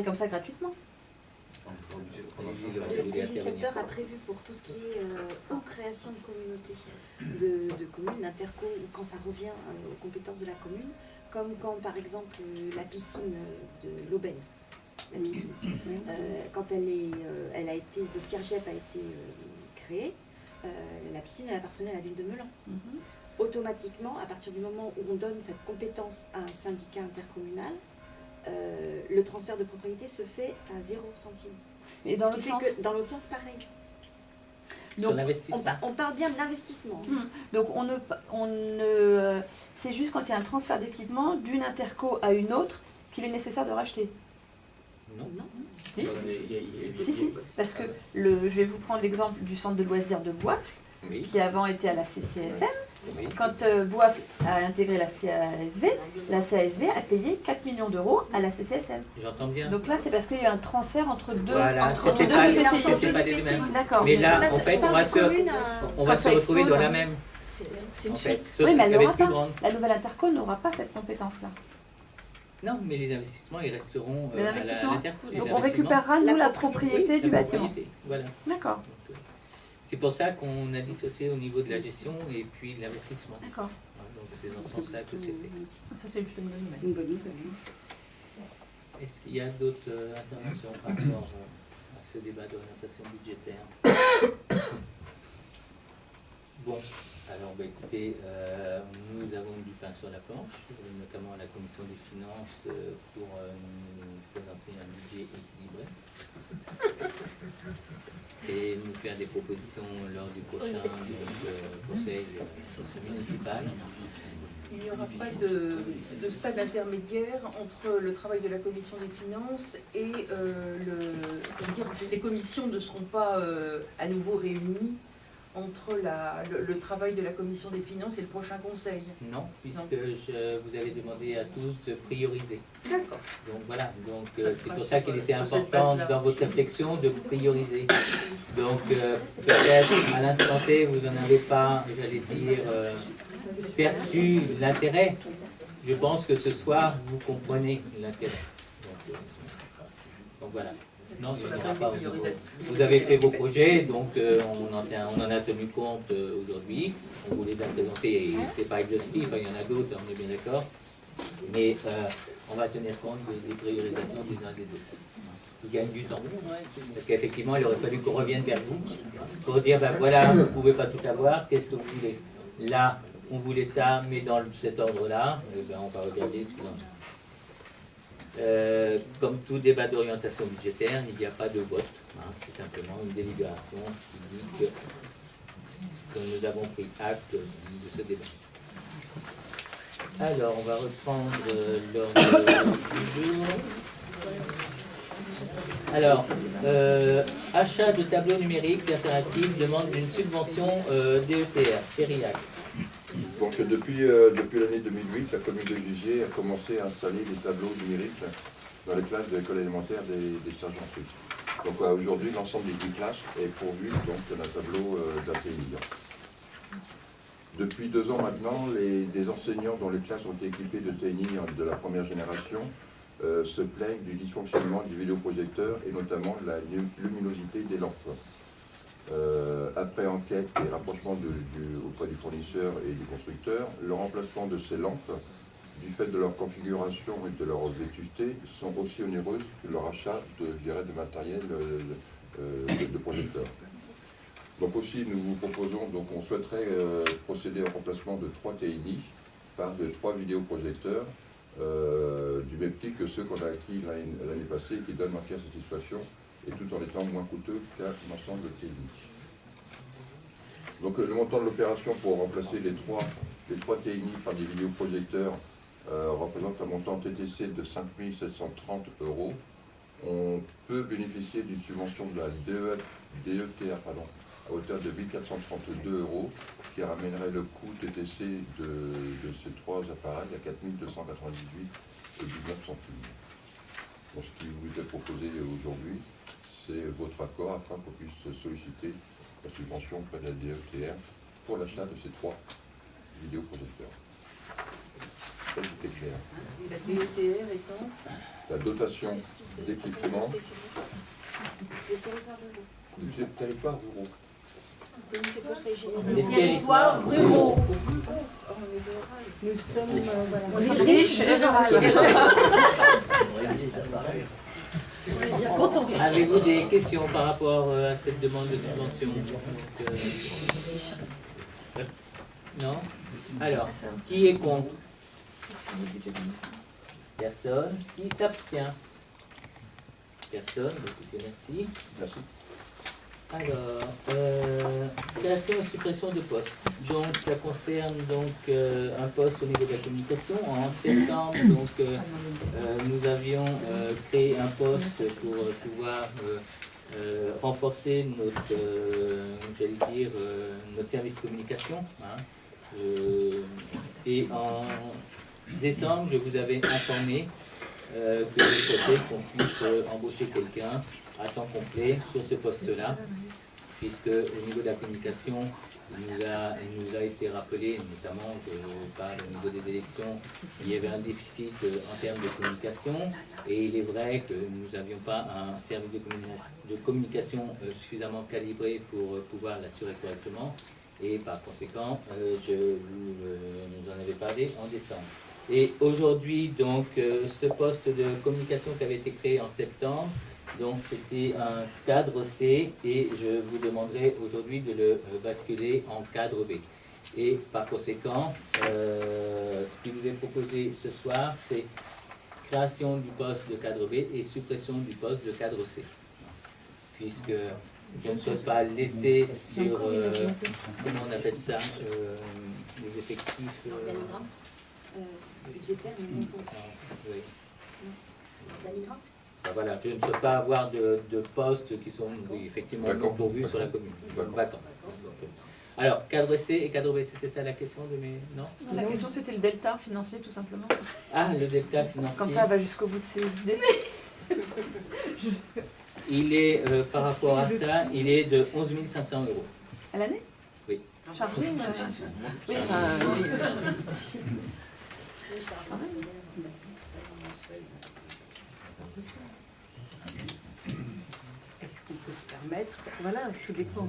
comme ça gratuitement. Le législateur a prévu pour tout ce qui est ou création de communautés, de communes, d'interco, ou quand ça revient aux compétences de la commune, comme quand par exemple la piscine de l'Aubaine, la piscine, quand elle a été, le CIRGEP a été créé, la piscine elle appartenait à la ville de Melun. Automatiquement, à partir du moment où on donne cette compétence à un syndicat intercommunal, le transfert de propriété se fait à 0 centime. Et dans l'autre sens, dans l'autre sens, pareil. Donc, on parle bien d'investissement. Donc c'est juste quand il y a un transfert d'équipement d'une interco à une autre qu'il est nécessaire de racheter. Non. Si. Si. Parce que je vais vous prendre l'exemple du centre de loisirs de Boifle, qui avant était à la CCSM. Quand Boifle a intégré la CASV a payé 4 millions d'euros à la CCSM. J'entends bien. Donc là, c'est parce qu'il y a eu un transfert entre deux, voilà, entre deux EPCI. pas les mêmes. D'accord. Mais là, en fait, on va se retrouver dans la même. C'est une suite. Oui, mais elle n'aura pas. La nouvelle interco n'aura pas cette compétence-là. Non, mais les investissements, ils resteront à l'interco. Donc on récupérera, nous, la propriété du bâtiment. Voilà. D'accord. C'est pour ça qu'on a dissocié au niveau de la gestion et puis de l'investissement. D'accord. Donc c'est dans ce sens-là que c'était. Ça, c'est plutôt une bonne nouvelle. Une bonne nouvelle. Est-ce qu'il y a d'autres interventions par rapport à ce débat d'orientation budgétaire? Bon, alors écoutez, nous avons du pain sur la planche, notamment à la commission des finances pour nous présenter un budget équilibré et nous faire des propositions lors du prochain conseil municipal. Il n'y aura pas de stade intermédiaire entre le travail de la commission des finances et les commissions ne seront pas à nouveau réunies entre le travail de la commission des finances et le prochain conseil. Non, puisque je vous avais demandé à tous de prioriser. D'accord. Donc voilà, c'est pour ça qu'il était important dans votre réflexion de prioriser. Donc peut-être à l'instant T, vous n'en avez pas, j'allais dire, perçu l'intérêt. Je pense que ce soir, vous comprenez l'intérêt. Donc voilà. Non, il n'y en aura pas aujourd'hui. Vous avez fait vos projets, donc on en a tenu compte aujourd'hui. On vous les a présentés, et ce n'est pas exhaustif, il y en a d'autres, on est bien d'accord. Mais on va tenir compte des priorisations des uns et des autres. Ils gagnent du temps. Parce qu'effectivement, il aurait fallu qu'on revienne vers vous pour dire, ben voilà, vous ne pouvez pas tout avoir, qu'est-ce que vous voulez? Là, on voulait ça, mais dans cet ordre-là, ben, on va regarder ce qu'il en est. Comme tout débat d'orientation budgétaire, il n'y a pas de vote. C'est simplement une délibération qui dit que nous avons pris acte de ce débat. Alors, on va reprendre l'ordre du jour. Alors, achat de tableaux numériques interactifs demande d'une subvention DETR, Sériac. Donc depuis l'année 2008, la commune de Gizier a commencé à installer des tableaux numériques dans les classes de l'école élémentaire des sergents-chefs. Donc aujourd'hui, l'ensemble des 10 classes est pourvu d'un tableau d'ATI. Depuis 2 ans maintenant, des enseignants dont les classes ont été équipées de TNI de la première génération se plaignent du dysfonctionnement du vidéoprojecteur et notamment de la luminosité des lampes. Après enquête et rapprochement auprès du fournisseur et du constructeur, le remplacement de ces lampes, du fait de leur configuration et de leur vétusté, sont aussi onéreuses que leur achat de matériel de projecteur. Donc aussi, nous vous proposons, on souhaiterait procéder au remplacement de 3 TNI par de 3 vidéoprojecteurs du même type que ceux qu'on a acquis l'année passée et qui donnent entière satisfaction, et tout en étant moins coûteux qu'un ensemble de TNI. Donc le montant de l'opération pour remplacer les 3 TNI par des vidéoprojecteurs représente un montant TTC de 5 730 €. On peut bénéficier d'une subvention de la DETR à hauteur de 1 432 €, qui ramènerait le coût TTC de ces 3 appareils à 4 298,19 €. Donc, ce qui vous est proposé aujourd'hui, c'est votre accord afin qu'on puisse solliciter la subvention auprès de la DETR pour l'achat de ces 3 vidéoprojecteurs. Ça, c'était clair. La DETR étant La dotation d'équipement des territoires ruraux. Les territoires ruraux. Nous sommes On est riche et rural. Avez-vous des questions par rapport à cette demande de subvention? Non? Alors, qui est contre? Personne. Qui s'abstient? Personne. Écoutez, merci. Merci. Alors, création et suppression de postes. Donc, ça concerne donc un poste au niveau de la communication. En septembre, donc, nous avions créé un poste pour pouvoir renforcer notre, j'allais dire, notre service de communication. Hein. Et en décembre, je vous avais informé que je souhaitais qu'on puisse embaucher quelqu'un à temps complet sur ce poste-là, puisque au niveau de la communication, il nous a été rappelé, notamment au niveau des élections, il y avait un déficit en termes de communication, et il est vrai que nous n'avions pas un service de communication suffisamment calibré pour pouvoir l'assurer correctement, et par conséquent, je nous en avais parlé en décembre. Et aujourd'hui, donc, ce poste de communication qui avait été créé en septembre, donc c'était un cadre C et je vous demanderai aujourd'hui de le basculer en cadre B. Et par conséquent, ce qui vous est proposé ce soir, c'est création du poste de cadre B et suppression du poste de cadre C. Puisque je ne souhaite pas laisser sur, comment on appelle ça, les effectifs budgétaire, oui. d'anigramme. Voilà, je ne souhaite pas avoir de postes qui sont oui, effectivement non pourvus sur la commune. Vacants. Alors, cadre C et cadre B, c'était ça la question de mes... Non, la question c'était le delta financier tout simplement. Ah, le delta financier. Comme ça, elle va jusqu'au bout de ses idées. Il est, par rapport à ça, il est de 11 500 €. À l'année? Oui. Chargé oui, Est-ce qu'on peut se permettre, voilà, tout dépend.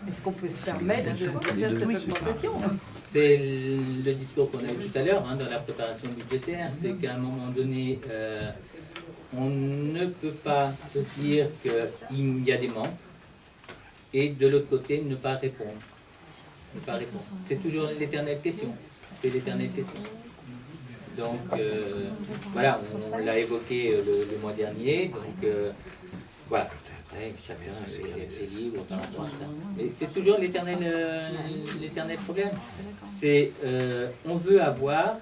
Est-ce qu'on peut se permettre de faire cette augmentation? C'est le discours qu'on a eu tout à l'heure dans la préparation budgétaire, c'est qu'à un moment donné, on ne peut pas se dire qu'il y a des manques et de l'autre côté ne pas répondre. C'est toujours l'éternelle question. C'est l'éternelle question. Donc voilà, on l'a évoqué le mois dernier. Donc voilà. Après, chacun est libre par rapport à ça. Mais c'est toujours l'éternel problème. C'est on veut avoir,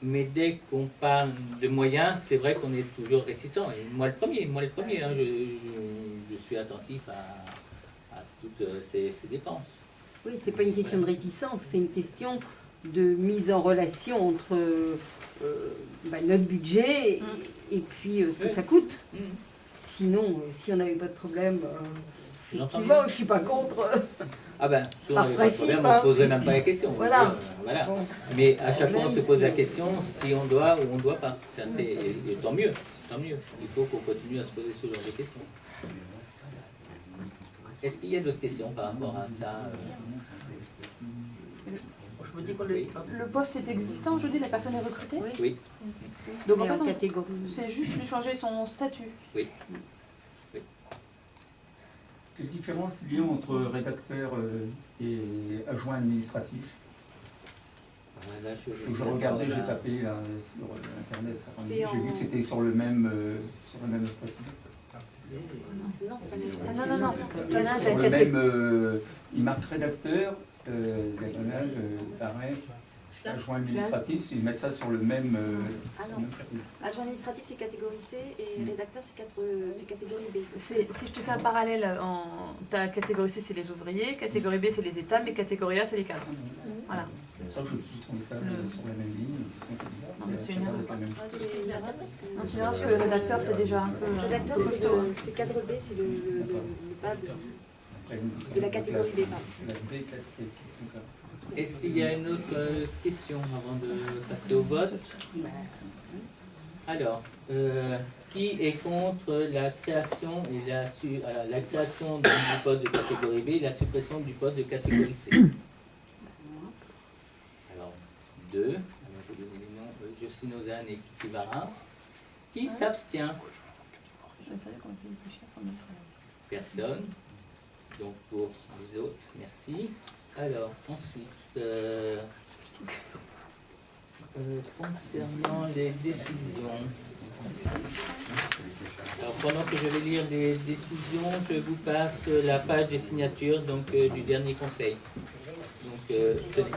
mais dès qu'on parle de moyens, c'est vrai qu'on est toujours réticent. Et moi le premier, hein, je suis attentif à toutes ces dépenses. Oui, c'est pas une question de réticence, c'est une question de mise en relation entre notre budget et puis ce que ça coûte. Sinon, si on n'avait pas de problème, effectivement, je ne suis pas contre. Ah ben, si on Par n'avait pas de problème, on ne se poserait même pas la question. Voilà. Voilà. Bon. Mais à chaque fois, on se pose la question si on doit ou on ne doit pas. Ça, et tant mieux, tant mieux. Il faut qu'on continue à se poser ce genre de questions. Est-ce qu'il y a d'autres questions par rapport à ça? Je me dis qu'on est... Le poste est existant aujourd'hui, la personne est recrutée? Oui. Donc en Mais fait, catégorie. c'est juste lui changer son statut. Oui. Quelle différence il y a entre rédacteur et adjoint administratif? Là, Je regardais, j'ai tapé là, sur Internet, j'ai vu que c'était sur le même statut. Non, c'est pas le même. Non. Sur le même, il marque rédacteur, diagonale, pareil, adjoint administratif, ils mettent ça sur le même... Ah non. Adjoint administratif, c'est catégorie C et rédacteur, c'est catégorie B. Si je te fais un parallèle, ta catégorie C c'est les ouvriers, catégorie B c'est les États, mais catégorie A c'est les cadres. Voilà. Ça, je trouvais ça sur la même ligne, Non, mais c'est une bizarre, erreur. pas la même Ah, chose. c'est une erreur parce Non, que... c'est vrai que le rédacteur c'est déjà un peu... Rédacteur, c'est cadre B, c'est le bas de... Après, de la catégorie B, pardon. La B classe C. Est-ce qu'il y a une autre question avant de passer au vote? Alors, qui est contre la création et la création du poste de catégorie B et la suppression du poste de catégorie C? Alors, 2. Alors, je vais donner les noms, Jocelyne Ozanne et Kitty Varin. Qui s'abstient? Personne. Donc pour les autres, merci. Alors, ensuite, concernant les décisions, alors pendant que je vais lire les décisions, je vous passe la page des signatures donc, du dernier conseil. Donc, tenez.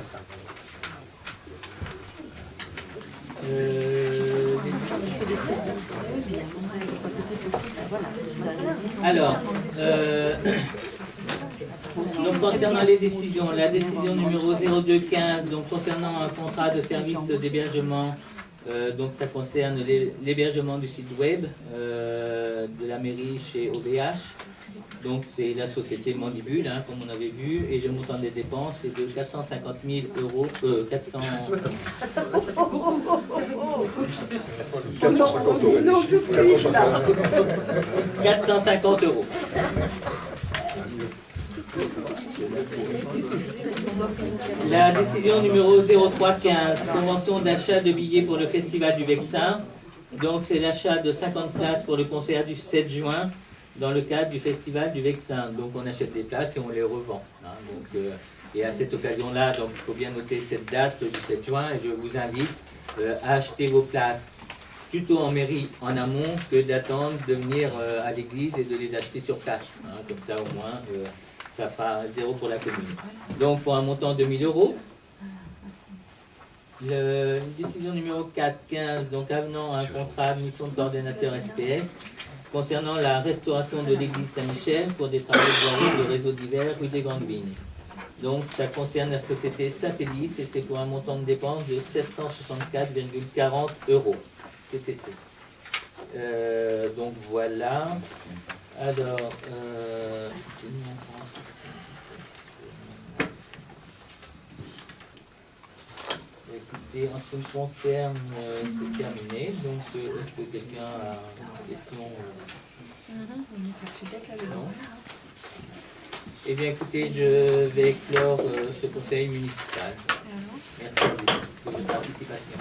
Alors, donc concernant les décisions, la décision numéro 0215, donc concernant un contrat de service d'hébergement, donc ça concerne l'hébergement du site web de la mairie chez OVH. Donc c'est la société Mandibule, hein, comme on avait vu, et le montant des dépenses est de 450 000 euros, 450 euros. La décision numéro 0315, convention d'achat de billets pour le Festival du Vexin. Donc c'est l'achat de 50 places pour le concert du 7 juin dans le cadre du Festival du Vexin. Donc on achète des places et on les revend. Hein. Donc, et à cette occasion-là, donc il faut bien noter cette date du 7 juin et je vous invite à acheter vos places plutôt en mairie en amont que d'attendre de venir à l'église et de les acheter sur place. Hein. Comme ça au moins ça fera 0 pour la commune. Donc pour un montant de 1 000 euros. Décision numéro 415, donc avenant à un contrat de mission de coordonnateur SPS concernant la restauration de l'église Saint-Michel pour des travaux de réseau divers rue des Grandes Vignes. Donc ça concerne la société Satellis et c'est pour un montant de dépenses de 764,40 euros TTC. Donc voilà. Alors, écoutez, en ce qui me concerne, c'est terminé. Donc, est-ce que quelqu'un a une question? Non. Eh bien, écoutez, je vais clore ce conseil municipal. Merci à vous pour votre participation.